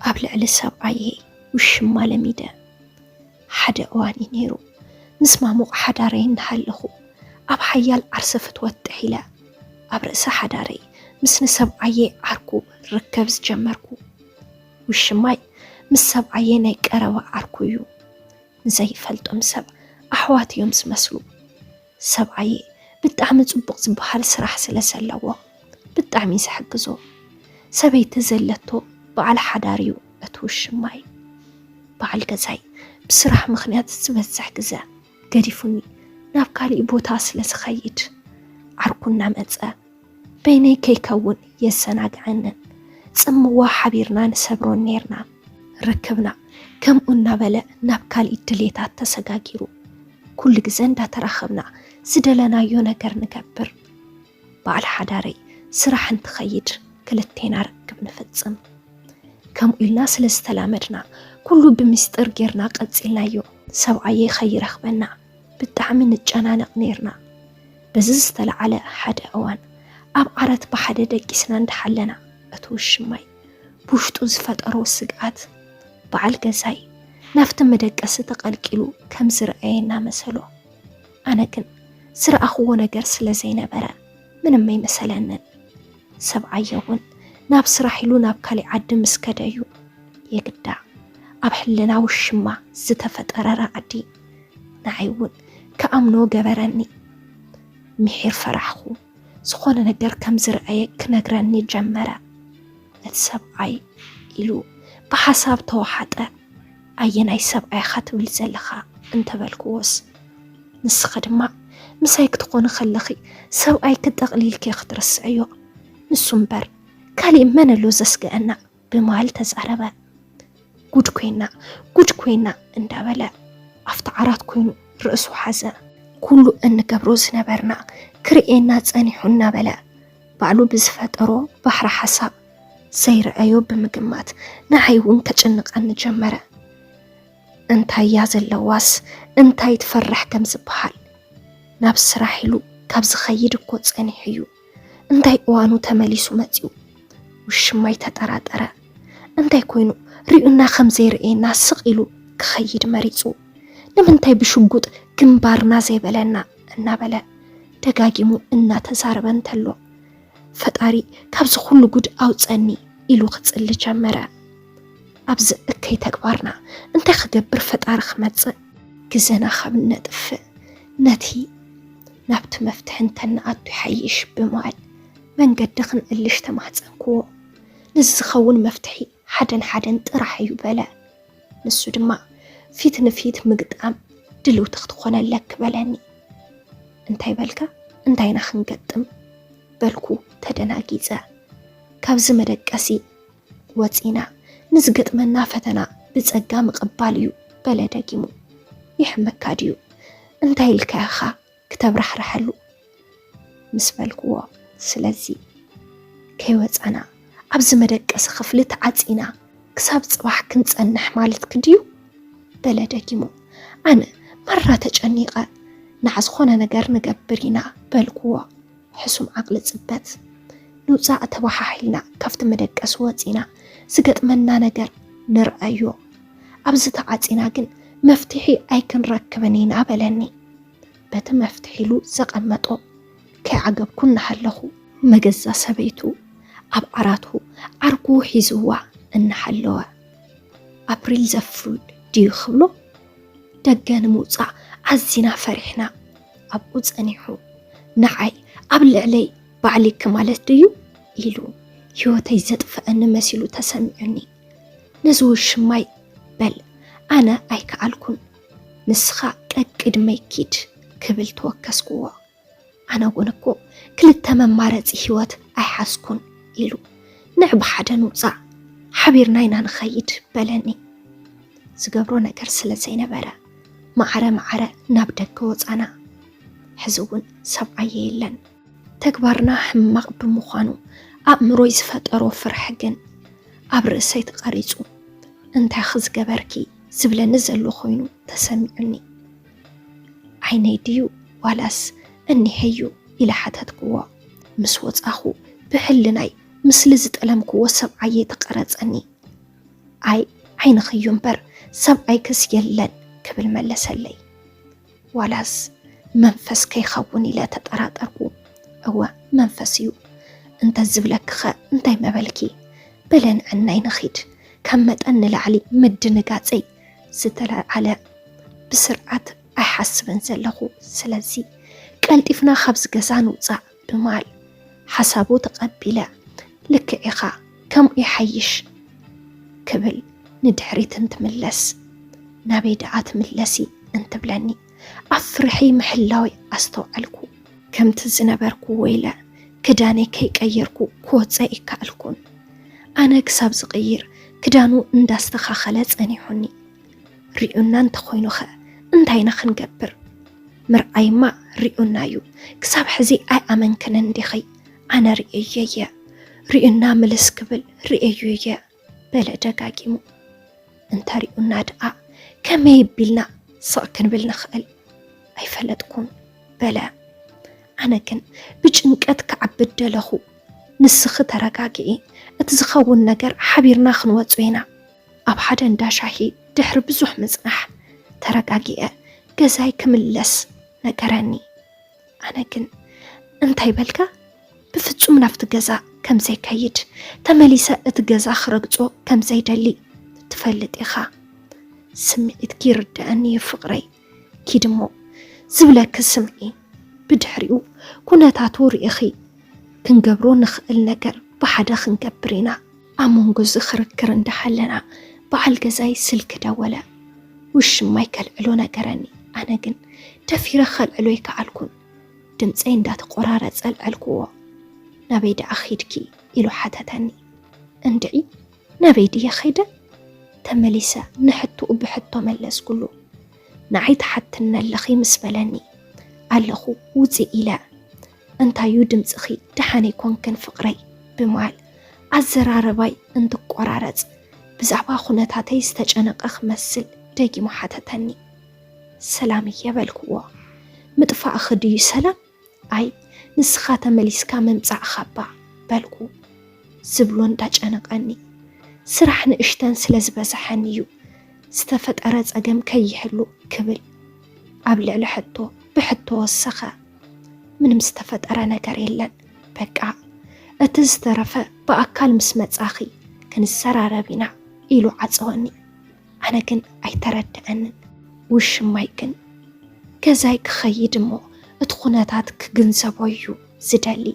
قبل على سبعي وشما لميدا حدا أواني نيرو نسمع مو حدارين نحلخو أب حيال عرسفت واتحيلا أب رأس حداري مس نسبعي عركو ركبز جمركو وشماي مس سبعي نيك أروا عركويو زي فلتم سب أحوات يوم سمسلو سبعي بتعمل صبق صبحال سراح سلسلوا بتعمي سحقزو سبي تزلتو بعل حداريو أتوش ماي بعل جزاي بسرح مخنيات تبزح جزا قريفوني نابكالي بوتاس لسخيج عركونا متأ بيني كيكون يسناق عنن سموا حبيرنا نسبرون نيرنا ركبنا كم قلنا بلا نابكالي الدليتات تسقاقيرو كل جزان دا ترخبنا سدلنا يونكر نكبر بعل حداري سرح نتخيج كلتين ركب نفتصم كم قلنا سلستلامدنا كله بمستر جيرنا قد سيلنايو سوعي خير أخبنا بالدعم نتجانانق نيرنا بزز تلع على حد أوان أب عرت بحد دقيسنا ندحلنا أتوش ماي بوشتو زفت أروس سقعات بعل جزاي نفت مدقس تقلقلو كم زرعينا مسلو أنا كن زرع أخونا جرس لزينا برا من مي مسلنا سبعي يوون ناب سرحيلو ناب كالي عد مسكدايو يقدع أبحلنا وشما زتفت أرارا عدي نعيون كأمنو جبراني محير فرحخو سخونا نقر كم زرعي كنقراني جمرا السبعي إلو بحساب توحطة أيناي سبعي خاتو الزلخا انت بالكوس نسخدما مسايك تقون خلخي سبعي كتغليل كي خدرس أيو نسنبر كالي من اللوز اسقعنا بمال تزعربا قد كوينا اندابلا افتعارات كوينو رأسو حزا كله ان قبروز نبرنا كرئينا تانيحونا بلا بعلو بزفترو بحر حساب سير ايوب بمقمات نعيون كجنق ان جمرة انتاي يازل اللواس انتاي تفرح كم زبحال نابس راحلو كابز خيدكو تانيحيو انتاي اوانو تماليسو متيو وشماي تتراترا انتاي كوينو ريونا خمزي رئينا سقيلو كخيد مريسو نمنتاي بشوقوت كمبارنا زي بلانا انا بلا دقاقيمو انا تزاربان تلو فتاري كابز خلو قد اوتساني إلو خطس اللي جمرا أبز اكي تكبارنا انتاي خقبر فتار خمتس كزانا خبنا دف ناتي نابت مفتحن تنقاتو يحيش بموعد من قد دخن اللي اجتمعت انكو نزخون مفتحي حدن ترحيو بلا نسو دما فيت نفيت مقدام دلو تخطخونا لك بلاني انتاي بالكا انتاي نخن قدم بلكو تدنا جيزا كابز مدقسي واتينا نزقط منا فتنا بزقا مقباليو بلا داقيمو يحمك كاديو انتاي الكاخا كتاب رحلو مسبالكو سلازي كيوات أنا أبز مدقس خفلت عزينا كساب صباح كنت أنح مالت كديو بلا داقيمو أنا مرة تجنيقة نعز خونا نقر نقبرينا بالقوة حسوم عقل زبات نوزاء تباححينا كفت مدقس واتينا سقط منا نقر نرأيو أبز تعزينا كن مفتحي أيكن ركبنينا بلاني بات مفتحي لو زقمتو كعقب كنا حلخو مجزا سبيتو أب عراتو عرقو حيزوا إن حلوا أبريل زفرود ديو خبلو دقان موزع عزينا فرحنا أبو زانيحو نعي قبل علي بعلي كمالت ديو إلو يوتي زد فأن مسيلو تسمعني نزو الشماي بل أنا أيك عالكون نسخا كأكد ميكيد كبل توكسكوا أنا قونكو كل التمام مارتي هيوات أيحاسكون إلو نعب حدا نوزع حبيرناينا نخيد بلاني زقبرونا كرسلة زينا برا معرة نابدك وزعنا حزون سبعي لن تكبرنا حمق بمخانو أمرو يزفت أرو فرحقن أبرسي تقريزو انت خز قبركي زبلا نزلو خوينو تسمعني عيني ديو والاس اني هيو الى حتت قوة مسوت اخو بحلناي مثل زت ألمكو وسبعي تقرز اني ኣይ ዓይንኽዩ እምበር ሰብኣይ ክስ የለን ክብል መለሰለይ። ዋላስ መንፈስ ከይኸውን ኢለ ተጠራጠርኩ። እወ መንፈስ እዩ እንተዝብለክኸ እንታይ መበልኪ በለን ዕናይ ንኺድ ከም መጠን ንላዕሊ ምድንጋፀይ ዝተለዓለ ብስርዓት ኣይሓስብን ዘለኹ። ስለዚ ቀልጢፍና ካብዚ ገዛ ንውፃእ ብማል ሓሳቡ ተቐቢለ ልክዕ ኢኻ ከምኡ ይሓይሽ ክብል ንድሕሪት እንትምለስ ናበይ ደኣ ትምለሲ እንትብለኒ ኣፍርሒ ምሕላዊ ኣስተውዐልኩ። ከምቲ ዝነበርኩ ወይለ ክዳነይ ከይቀየርኩ ክወፀ ይከኣልኩን። ኣነ ክሳብ ዝቕይር ክዳኑ እንዳስተኻኸለ ጸኒሑኒ። ሪኡና እንተኾይኑኸ እንታይና ክንገብር? ምርኣይማ ሪኡና እዩ። ክሳብ ሕዚ ኣይኣመንክንን ዲኺ? ኣነ ርእየ እየ ሪኡና ምልስ ክብል ርእዩ እየ በለ ደጋጊሙ። እንተሪኡና ድኣ ከመይ ይቢልና ስቕ ክንብል ንኽእል ኣይፈለጥኩን በለ። ኣነ ግን ብጭንቀት ክዓብድ ደለኹ። ንስኺ ተረጋጊኢ፣ እቲ ዝኸውን ነገር ሓቢርና ክንወፁ ኢና። ኣብ ሓደ እንዳሻሂ ድሕሪ ብዙሕ ምጽናሕ ተረጋጊአ ገዛይ ክምለስ ነገረኒ። ኣነ ግን እንታይ በልካ ብፍጹም ናፍቲ ገዛ ከም ዘይከይድ ተመሊሰ እቲ ገዛ ክረግጾ ከም ዘይደሊ ትፈልጥ ኢኻ። ስምዒትኪ ይርድአኒ ፍቕረይ ኪድሞ ዝብለክ ስምዒ ብድሕሪኡ ኩነታቱ ርኢኺ ክንገብሮ ንኽእል ነገር ብሓደ ክንገብር ኢና። ኣብ መንጎ ዝኽርክር እንዳሓለና በዓል ገዛይ ስልክ ደወለ። ውሽማይ ከልዕሎ ነገረኒ። ኣነ ግን ደፊረ ከልዕሎ ይከኣልኩን። ድምፀይ እንዳተቆራረፀ ልዕልክዎ። ናበይ ደኣ ኺድኪ ኢሉ ሓተተኒ። እንድዒ ናበይ ድየ ኸይደ? ተመሊሰ ንሕትኡ ብሕቶ መለስኩሉ። ንዓይ ተሓትነ ኣለኺ ምስ በለኒ ኣለኹ ውፅእ ኢለ። እንታዩ ድምፅኺ ደሓነ ይኮንክን ፍቕረይ ብማል ኣዘራረባይ እንትቆራረፅ ብዛዕባ ኩነታተይ ዝተጨነቐ ክመስል ደጊሙ ሓተተኒ። ሰላም እየ በልክዎ። ምጥፋእ ኽድዩ ሰላም? ኣይ ንስኻ ተመሊስካ መምጻእ ኻባ በልኩ። ዝብሎ እንዳጨነቐኒ ስራሕ ንእሽተን ስለ ዝበዝሐኒ እዩ ዝተፈጠረ ጸገም ከይሕሉ ክብል ኣብ ልዕሊ ሕቶ ብሕቶ ወሰኸ። ምንም ዝተፈጠረ ነገር የለን በቃ እቲ ዝተረፈ ብኣካል ምስ መጻኺ ክንሰራረብ ኢና ኢሉ ዓፀወኒ። ኣነ ግን ኣይተረድአንን። ውሽማይ ግን ገዛይ ክኸይድ እሞ እቲ ኩነታት ክግንዘቦ እዩ ዝደሊ።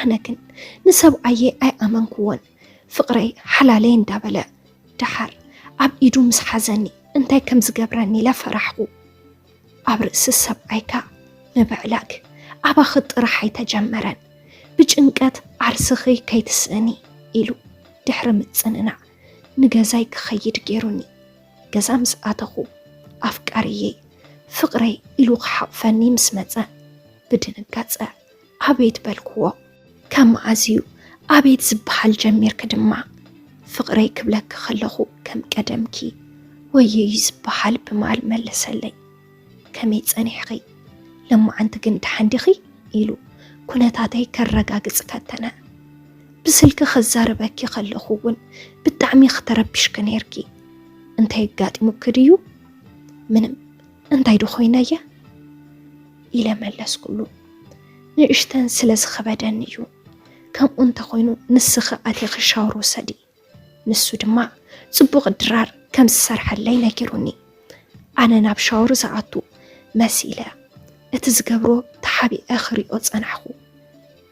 ኣነ ግን ንሰብኣየ ኣይኣመንክዎን። ፍቕረይ ሓላለይ እንዳበለ ድሓር ኣብ ኢዱ ምስ ሓዘኒ እንታይ ከም ዝገብረኒ ለፈራሕኩ። ኣብ ርእሲ ሰብኣይካ ምብዕላግ ኣባኺ ጥራሕ ኣይተጀመረን። ብጭንቀት ዓርስኺ ከይትስእኒ ኢሉ ድሕሪ ምፅንናዕ ንገዛይ ክኸይድ ገይሩኒ። ገዛ ምስ ኣተኹ ኣፍቃርየይ ፍቕረይ ኢሉ ክሓቕፈኒ ምስ መፀ ብድንጋፀ ኣቤት በልክዎ። ካብ መዓዝዩ ኣቤት ዝበሃል ጀሚርክ ድማ ፍቕረይ ክብለክ ከለኹ ከም ቀደምኪ ወየዩ ዝበሃል ብማል መለሰለይ። ከመይ ጸኒሕኺ ለማዓንቲ ግን ድሓንዲኺ ኢሉ ኩነታተይ ከረጋግጽ ፈተነ። ብስልኪ ክዛረበኪ ከለኹ እውን ብጣዕሚ ክተረቢሽክ ነርኪ። እንታይ ጋጢሙክ ድዩ? ምንም እንታይ ድኾይነየ ኢለ መለስኩሉ። ንእሽተን ስለ ዝኸበደኒ እዩ። ከምኡ እንተኾይኑ ንስኺ ኣቲኺ ሻወር ወሰዲ። ንሱ ድማ ጽቡቕ ድራር ከም ዝሰርሐለይ ነጊሩኒ። ኣነ ናብ ሻወር ዝኣቱ መሲለ እቲ ዝገብሮ ተሓቢአ ክሪኦ ጸናሕኩ።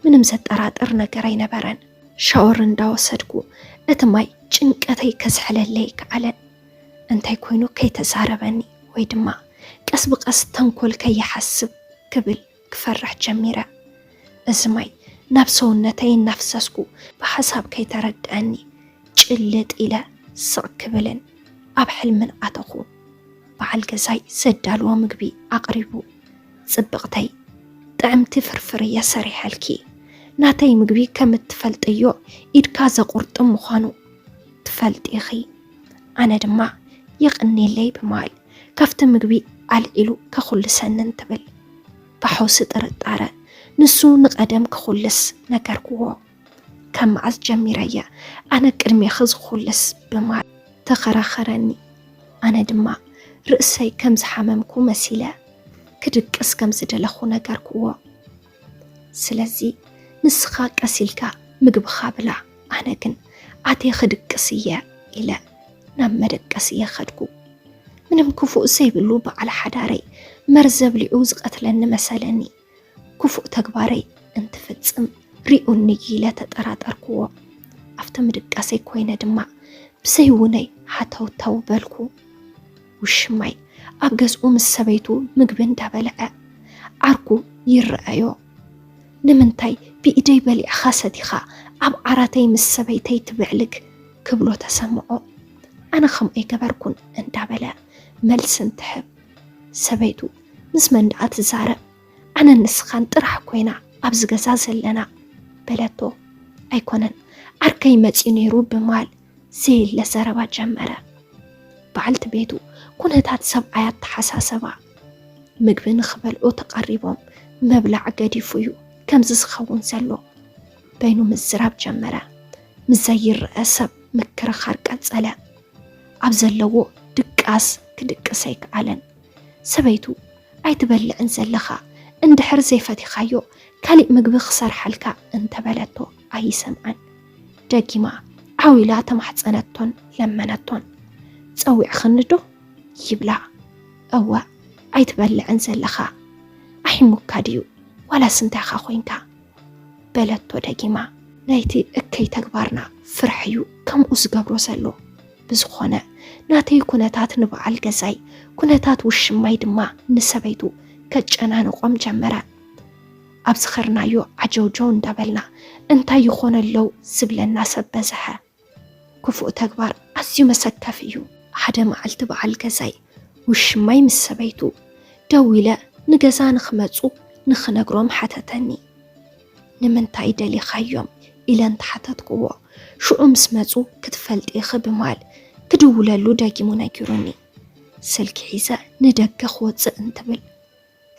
ምንም ዘጠራጥር ነገር ኣይነበረን። ሻወር እንዳወሰድኩ እቲ ማይ ጭንቀተይ ከዝሕለለይ ከኣለን። እንታይ ኮይኑ ከይተዛረበኒ ወይ ድማ ቀስ ብቀስ ተንኮል ከይሓስብ ክብል ክፈርሕ ጀሚረ። እዚ ማይ ናብ ሰውነተይ እናፍሰስኩ ብሓሳብ ከይተረድአኒ ጭልጥ ኢለ ስቕ ክብልን ኣብ ሕልምን ኣተኹ። በዓል ገዛይ ዘዳልዎ ምግቢ ኣቕሪቡ ጽብቕተይ ጥዕምቲ ፍርፍር እየ ሰሪሐልኪ። ናተይ ምግቢ ከም እትፈልጥዮ ኢድካ ዘቁርጥም ምዃኑ ትፈልጢኺ። ኣነ ድማ ይቕኒለይ ብማል ካብቲ ምግቢ ኣልዒሉ ከኹልሰንን ትብል ብሓውሲ ጥርጣረ ንሱ ንቐደም ክኹልስ ነገርክዎ። ከም መዓዝ ጀሚረየ ኣነ ቅድሜኺ ዝኹልስ ብማል ተኸራኸረኒ ኣነ ድማ ርእሰይ ከም ዝሓመምኩ መሲለ ክድቅስ ከም ዝደለኹ ነገርክዎ ስለዚ ንስኻ ቀሲልካ ምግብኻ ብላ ኣነ ግን ኣቴ ክድቅስ እየ ኢለ ናብ መደቀስ እየ ኸድኩ ምንም ክፉእ ዘይብሉ በዓል ሓዳረይ መርዘብ ሊዑ ዝቐትለኒ መሰለኒ ክፉእ ተግባረይ እንትፍጽም ሪኡኒ ኢለ ተጠራጠርክዎ ኣብቲ ምድቃሰይ ኮይነ ድማ ብዘይውነይ ሓተውተው በልኩ ውሽማይ ኣብ ገዝኡ ምስ ሰበይቱ ምግቢ እንዳበልዐ ዓርኩ ይረአዮ ንምንታይ ብኢደይ በሊዕኻ ሰቲኻ ኣብ ዓራተይ ምስ ሰበይተይ ትብዕልግ ክብሎ ተሰምዖ ኣነ ከምኡ ገበርኩን እንዳበለ መልስ እንትሕብ ሰበይቱ ምስ መንድኣ ትዛረብ ኣነ ንስኻን ጥራሕ ኮይና ኣብ ዝገዛ ዘለና በለቶ ኣይኮነን ዓርከይ መፂኡ ነይሩ ብማል ዘየለ ዘረባ ጀመረ በዓልቲ ቤቱ ኩነታት ሰብኣያ ተሓሳሰባ ምግቢ ንኽበልዑ ተቐሪቦም መብላዕ ገዲፉ እዩ ከምዚ ዝኸውን ዘሎ በይኑ ምዝራብ ጀመረ ምዘይርአ ሰብ ምክርኻር ቀጸለ ኣብ ዘለዎ ድቃስ ክድቅስ ኣይከኣለን ሰበይቱ ኣይትበልዕን ዘለኻ እንድሕር ዘይፈቲኻዮ ካሊእ ምግቢ ክሰርሐልካ እንተበለቶ ኣይሰምዐን ደጊማ ዓዊላ ተማሕፀነቶን ለመነቶን ፀዊዕ ክንዶ ይብላ እወ ኣይትበልዕን ዘለኻ ኣሒሙካ ድዩ ዋላ ስንታይኻ ኮይንካ በለቶ ደጊማ ናይቲ እከይ ተግባርና ፍርሕ እዩ ከምኡ ዝገብሮ ዘሎ ብዝኾነ ናተይ ኩነታት ንበዓል ገዛይ ኩነታት ውሽማይ ድማ ንሰበይቱ ከጨናንቆም ጀመረ ኣብ ዝኸርናዮ ዓጀውጀው እንዳበልና እንታይ ይኾነለው ዝብለና ሰብ በዝሐ ክፉእ ተግባር ኣዝዩ መሰከፍ እዩ ሓደ መዓልቲ በዓል ገዛይ ውሽማይ ምስ ሰበይቱ ደው ኢለ ንገዛ ንኽመፁ ንኽነግሮም ሓተተኒ ንምንታይ ደሊኻዮም ኢለ እንተሓተትክዎ ሽዑ ምስ መፁ ክትፈልጢ ኢኺ ብማል ክድውለሉ ደጊሙ ነጊሩኒ ስልኪ ሒዘ ንደገ ክወፅእ እንትብል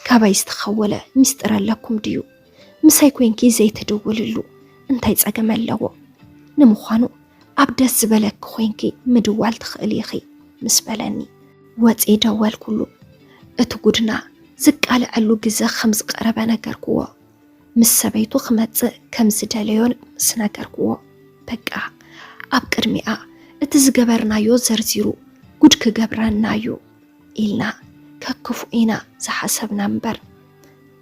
ካባይ ዝተኸወለ ሚስጥር ኣለኩም ድዩ ምሳይ ኮንኪ ዘይትድውልሉ እንታይ ፀገም ኣለዎ ንምዃኑ ኣብ ደስ ዝበለክ ኮንኪ ምድዋል ትኽእል ኢኺ ምስ በለኒ ወፂ ደወልኩሉ እቲ ጉድና ዝቃልዐሉ ግዜ ከም ዝቀረበ ነገርክዎ ምስ ሰበይቱ ክመፅእ ከም ዝደለዮ ምስ ነገርክዎ በቃ ኣብ ቅድሚኣ እቲ ዝገበርናዮ ዘርዚሩ ጉድ ክገብረናዩ ኢልና ከክፉ ኢና ዝሓሰብና እምበር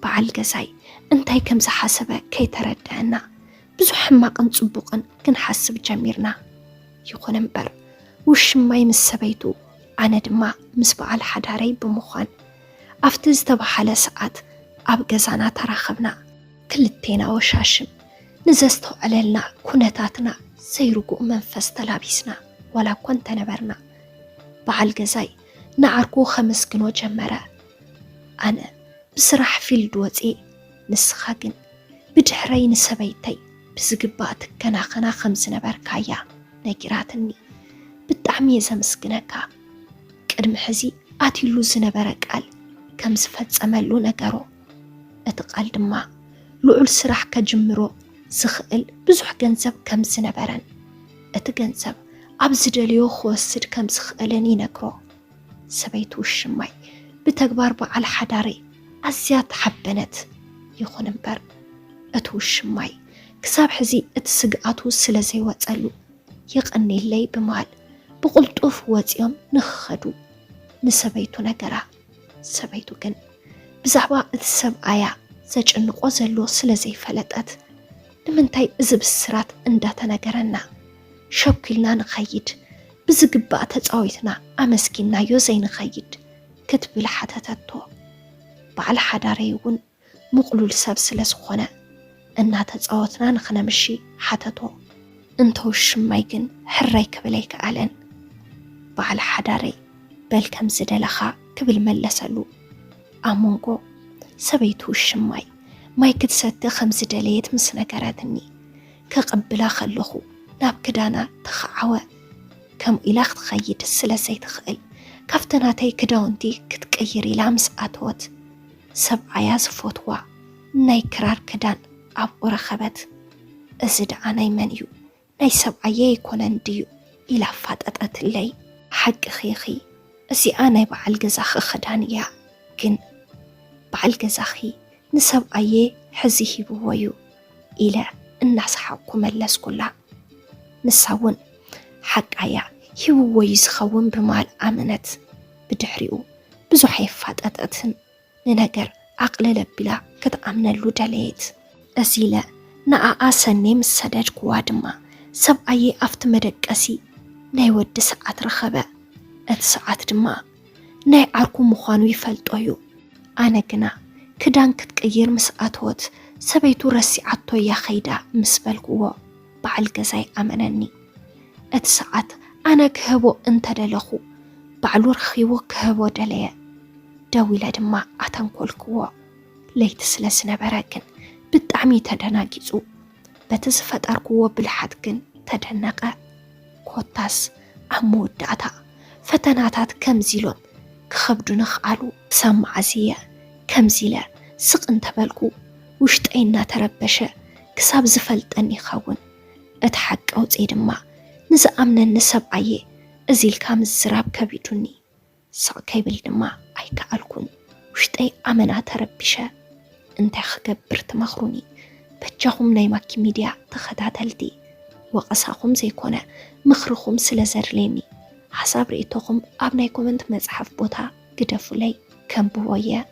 በዓል ገዛይ እንታይ ከም ዝሓሰበ ከይተረድአና ብዙሕ ሕማቕን ጽቡቕን ክንሓስብ ጀሚርና ይኹን እምበር ውሽማይ ምስ ሰበይቱ ኣነ ድማ ምስ በዓል ሓዳረይ ብምዃን ኣብቲ ዝተባሓለ ሰዓት ኣብ ገዛና ተራኸብና ክልቴና ወሻሽም ንዘስተውዕለልና ኩነታትና ዘይርጉእ መንፈስ ተላቢስና ዋላ እኳ እንተነበርና በዓል ገዛይ ንዓርኩ ከመስግኖ ጀመረ ኣነ ብስራሕ ፊልድ ወፂ ንስኻ ግን ብድሕረይ ንሰበይተይ ብዝግባእ ትከናኸና ከም ዝነበርካያ ነጊራትኒ ብጣዕሚ እየ ዘመስግነካ ቅድሚ ሕዚ ኣትሉ ዝነበረ ቃል ከም ዝፈጸመሉ ነገሮ እቲ ቃል ድማ ልዑል ስራሕ ከጅምሮ ዝኽእል ብዙሕ ገንዘብ ከም ዝነበረን እቲ ገንዘብ ኣብ ዝደልዮ ክወስድ ከም ዝኽእልን ይነግሮ ሰበይቱ ውሽማይ ብተግባር በዓል ሓዳረይ ኣዝያ ተሓበነት ይኹን እምበር እቲ ውሽማይ ክሳብ ሕዚ እቲ ስግኣቱ ስለ ዘይወፀሉ ይቕኒለይ ብማል ብቁልጡፍ ወፂኦም ንኽኸዱ ንሰበይቱ ነገራ ሰበይቱ ግን ብዛዕባ እቲ ሰብኣያ ዘጭንቆ ዘሎ ስለ ዘይፈለጠት ንምንታይ እዚ ብስራት እንዳተነገረና ሸኪልና ንኸይድ ብዝግባእ ተፃዊትና ኣመስኪናዮ ዘይንኸይድ ክትብል ሓተተቶ በዓል ሓዳረይ እውን ምቕሉል ሰብ ስለ ዝኾነ እናተፃወትና ንኽነምሺ ሓተቶ እንተውሽማይ ግን ሕራይ ክብል ኣይከኣለን በዓል ሓዳረይ በል ከም ዝደለኻ ክብል መለሰሉ ኣብ መንጎ ሰበይቱ ውሽማይ ማይ ክትሰቲ ከም ዝደለየት ምስ ነገረትኒ ከቕብላ ከለኹ ናብ ክዳና ተኸዓወ ከምኡ ኢላ ክትኸይድ ስለ ዘይትኽእል ካፍተናተይ ክዳውንቲ ክትቀይር ኢላ ምስ ኣተወት ሰብኣያ ዝፈትዋ ናይ ክራር ክዳን ኣብኡ ረኸበት እዚ ደኣ ናይ መን እዩ ናይ ሰብኣየ ይኮነን ድዩ إلى فاتت اللي حق خيخي أسي أنا بعل جزاخ خدانية كن بعل جزاخي نسب أيه حزيه بويو إلى الناس حقكم اللس كلها نساون حق أيه هو يزخون بمال أمنت بدحريو بزح فاتتن ننجر عقل لبلا كتأمن اللوداليت أسيلا نأسني مسدد قوادما سب أي أفت مدك أسي نايود ساعات رخبة ساعات دما ناي عركو مخانو يفلطويو أنا كنا كدان كتكير مساعتوت سبيتو رسيعتو يا خيدا مسبالكو بعل جزاي أمنني ساعات أنا كهبو انت دلخو بعلو رخيو كهبو دليا داويلا دما أتنكولكو ليت سلس نبراكن بالتعمي تدناقيزو بتزفت أركو بالحدكن تدنقا كوتاس عمود داتا فتناتات كمزيلون كخبدو نخعلو سامع زيا كمزيلا سق انتبالكو وشتعينا تربشة كساب زفلت أني خاون اتحق أو زيدما نزأمنا النسب عيه أزيل كام الزراب كبيدوني ساق كيبل دما أي كألكون وشتعي أمنا تربشة انت خقبرت مخروني بجاهم نايماكي ميديا تخداتلدي وقصاهم زيكونا مخرخهم سلازرليني حساب رئيتوهم أبناي كومنت مزحف بوتا قدفو لي كم بويا